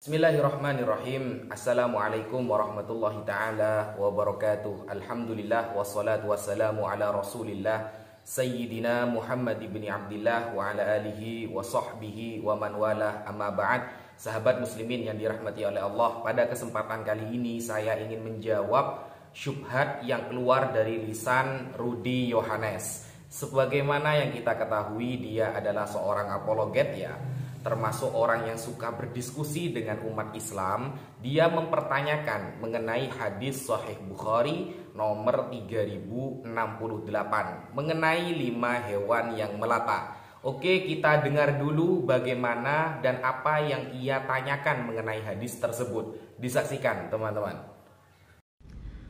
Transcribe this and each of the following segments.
Bismillahirrahmanirrahim. Assalamualaikum warahmatullahi ta'ala wabarakatuh. Alhamdulillah wassalatu wassalamu ala rasulillah Sayyidina Muhammad ibn Abdillah wa ala alihi wa sahbihi wa man walah, amma ba'd. Sahabat muslimin yang dirahmati oleh Allah, pada kesempatan kali ini saya ingin menjawab syubhat yang keluar dari lisan Rudy Yohanes. Sebagaimana yang kita ketahui, dia adalah seorang apologet ya, termasuk orang yang suka berdiskusi dengan umat Islam. Dia mempertanyakan mengenai hadis Sahih Bukhari nomor 3068 mengenai 5 hewan yang melata. Oke, kita dengar dulu bagaimana dan apa yang ia tanyakan mengenai hadis tersebut. Disaksikan teman-teman.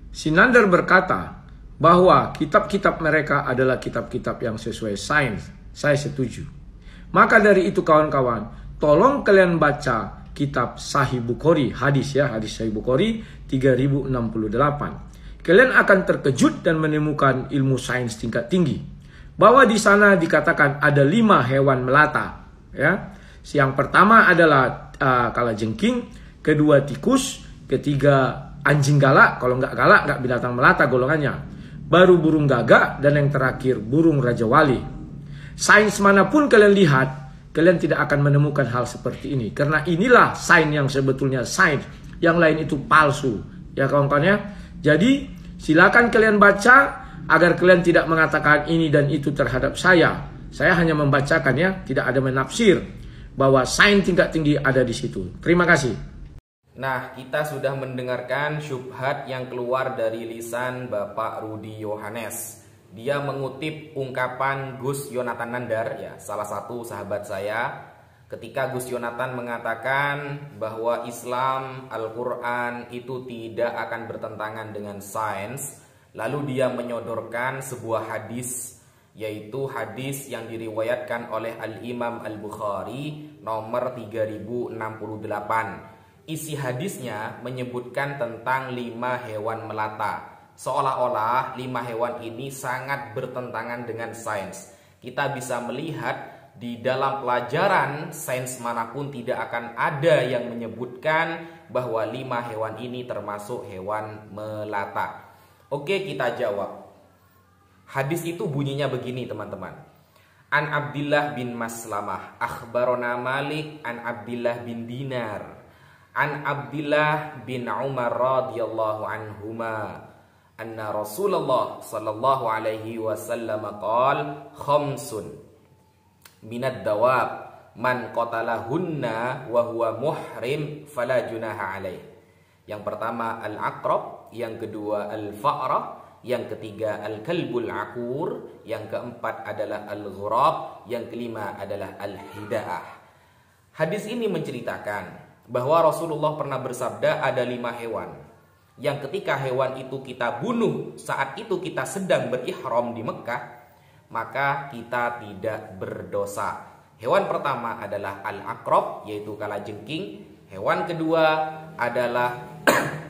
Sinander berkata bahwa kitab-kitab mereka adalah kitab-kitab yang sesuai sains. Saya setuju. Maka dari itu kawan-kawan, tolong kalian baca kitab Sahih Bukhari, hadis Sahih Bukhari 3068. Kalian akan terkejut dan menemukan ilmu sains tingkat tinggi. Bahwa di sana dikatakan ada 5 hewan melata. Ya. Yang pertama adalah kalajengking, kedua tikus, ketiga anjing galak, kalau nggak galak nggak binatang melata golongannya. Baru burung gagak, dan yang terakhir burung raja wali. Sains manapun kalian lihat, kalian tidak akan menemukan hal seperti ini. Karena inilah sains yang sebetulnya sains. Yang lain itu palsu. Ya kawan-kawan ya. Jadi silakan kalian baca agar kalian tidak mengatakan ini dan itu terhadap saya. Saya hanya membacakan ya, tidak ada menafsir bahwa sains tingkat tinggi ada di situ. Terima kasih. Nah, kita sudah mendengarkan syubhat yang keluar dari lisan Bapak Rudy Yohanes. Dia mengutip ungkapan Gus Yonatan Nandar, ya, salah satu sahabat saya, ketika Gus Yonatan mengatakan bahwa Islam, Al-Quran itu tidak akan bertentangan dengan sains. Lalu dia menyodorkan sebuah hadis, yaitu hadis yang diriwayatkan oleh Al-Imam Al-Bukhari nomor 3068. Isi hadisnya menyebutkan tentang 5 hewan melata. Seolah-olah 5 hewan ini sangat bertentangan dengan sains. Kita bisa melihat di dalam pelajaran sains manapun tidak akan ada yang menyebutkan bahwa 5 hewan ini termasuk hewan melata. Oke, kita jawab. Hadis itu bunyinya begini teman-teman. An Abdillah bin Maslamah akhbarona Malik an Abdillah bin Dinar an Abdillah bin Umar radhiyallahu anhuma anna Rasulullah sallallahu alaihi wasallam qala khamsun minad dawab man qatalahunna wa huwa muhrim fala junaha alaih. Yang pertama al-aqrab, yang kedua al-fa'rah, yang ketiga al-kalbul akur, yang keempat adalah al-ghurab, yang kelima adalah al-hidaah. Hadis ini menceritakan bahwa Rasulullah pernah bersabda ada 5 hewan yang ketika hewan itu kita bunuh saat itu kita sedang berihram di Mekah, maka kita tidak berdosa. Hewan pertama adalah al-aqrab, yaitu kalajengking. Hewan kedua adalah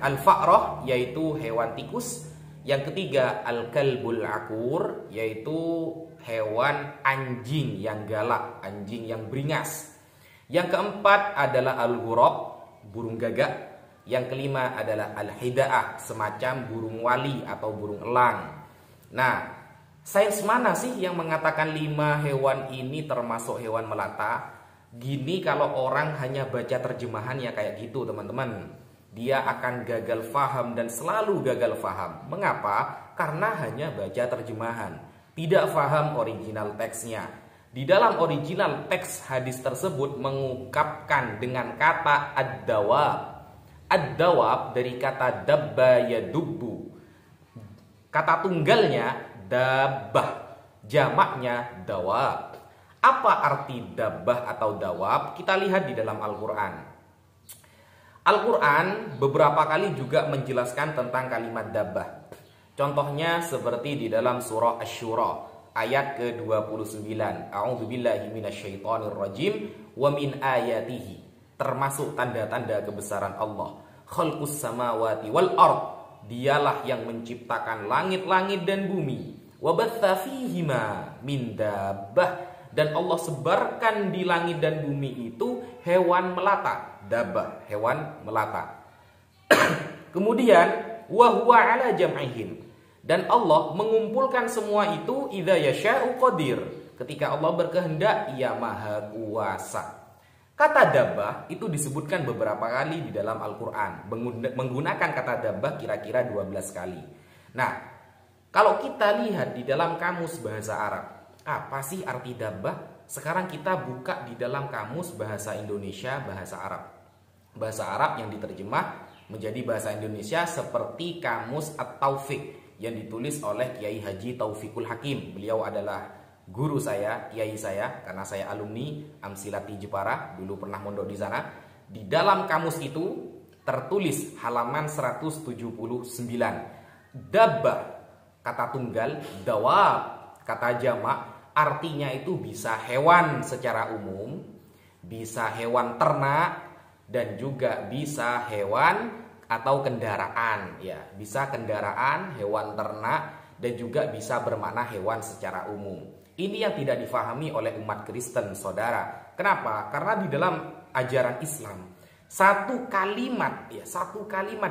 al-fa'rah, yaitu hewan tikus. Yang ketiga al-kalbul akur, yaitu hewan anjing yang galak, anjing yang beringas. Yang keempat adalah al-ghurab, burung gagak. Yang kelima adalah al-hidaah, semacam burung wali atau burung elang. Nah, sains mana sih yang mengatakan 5 hewan ini termasuk hewan melata? Gini, kalau orang hanya baca terjemahannya kayak gitu teman-teman, dia akan gagal faham dan selalu gagal faham. Mengapa? Karena hanya baca terjemahan, tidak faham original teksnya. Di dalam original teks hadis tersebut mengungkapkan dengan kata ad-dawab. Ad-dawab dari kata dabba yadubbu. Kata tunggalnya dabbah, jamaknya dawab. Apa arti dabbah atau dawab? Kita lihat di dalam Al-Quran. Al-Quran beberapa kali juga menjelaskan tentang kalimat dabbah. Contohnya seperti di dalam surah Asy-Syura ayat ke-29. A'udzubillahi minasyaitonirrajim wa min ayatihi. Termasuk tanda-tanda kebesaran Allah. Khalqus samawati wal ard. Dialah yang menciptakan langit-langit dan bumi. Wa batsa fihima min dabbah. Dan Allah sebarkan di langit dan bumi itu hewan melata. dabbah, hewan melata. Kemudian wa huwa ala jam'ihim, dan Allah mengumpulkan semua itu idza yasha'u qadir, ketika Allah berkehendak ia maha kuasa. Kata dabbah itu disebutkan beberapa kali di dalam Al-Quran, menggunakan kata dabbah kira-kira 12 kali. Nah, kalau kita lihat di dalam kamus bahasa Arab, apa sih arti dabbah? Sekarang kita buka di dalam kamus bahasa Indonesia, bahasa Arab. Bahasa Arab yang diterjemah menjadi bahasa Indonesia seperti kamus At-Taufiq yang ditulis oleh Kiai Haji Taufikul Hakim. Beliau adalah guru saya, kiai saya, karena saya alumni Amsilati Jepara, dulu pernah mondok di sana. Di dalam kamus itu tertulis halaman 179. Dabbah, kata tunggal, dawab, kata jamak, artinya itu bisa hewan secara umum, bisa hewan ternak, dan juga bisa hewan atau kendaraan. Ya, bisa kendaraan, hewan ternak, dan juga bisa bermakna hewan secara umum. Ini yang tidak difahami oleh umat Kristen, saudara. Kenapa? Karena di dalam ajaran Islam, satu kalimat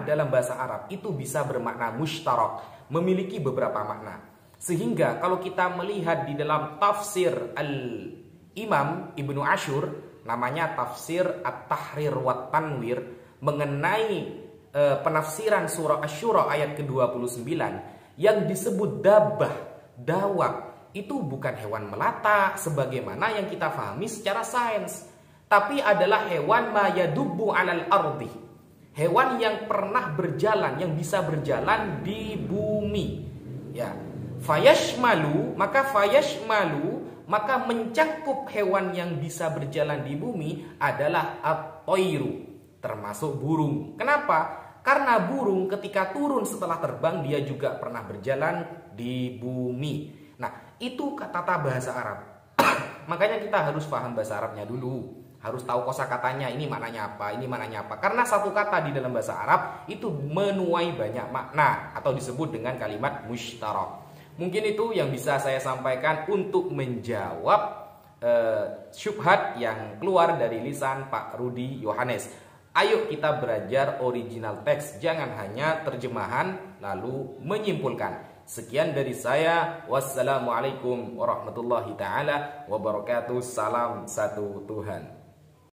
dalam bahasa Arab itu bisa bermakna mushtarak, memiliki beberapa makna. Sehingga kalau kita melihat di dalam tafsir Al-Imam Ibnu Ashur, namanya tafsir At-Tahrir wa Tanwir, mengenai penafsiran surah Asy-Syura ayat ke-29, yang disebut dabbah, dawab, itu bukan hewan melata sebagaimana yang kita pahami secara sains, tapi adalah hewan ma yadubbu 'alal ardi, hewan yang pernah berjalan, yang bisa berjalan di bumi. Ya, fayashmalu, maka mencakup hewan yang bisa berjalan di bumi adalah at-toiru, termasuk burung. Kenapa? Karena burung ketika turun setelah terbang dia juga pernah berjalan di bumi. Nah, itu tata bahasa Arab. Makanya kita harus paham bahasa Arabnya dulu. Harus tahu kosakatanya, ini maknanya apa, ini maknanya apa. Karena satu kata di dalam bahasa Arab itu menuai banyak makna, atau disebut dengan kalimat mushtarak. Mungkin itu yang bisa saya sampaikan untuk menjawab syubhat yang keluar dari lisan Pak Rudi Yohanes. Ayo kita belajar original teks, jangan hanya terjemahan lalu menyimpulkan. Sekian dari saya. Wassalamualaikum warahmatullahi taala wabarakatuh. Salam satu Tuhan.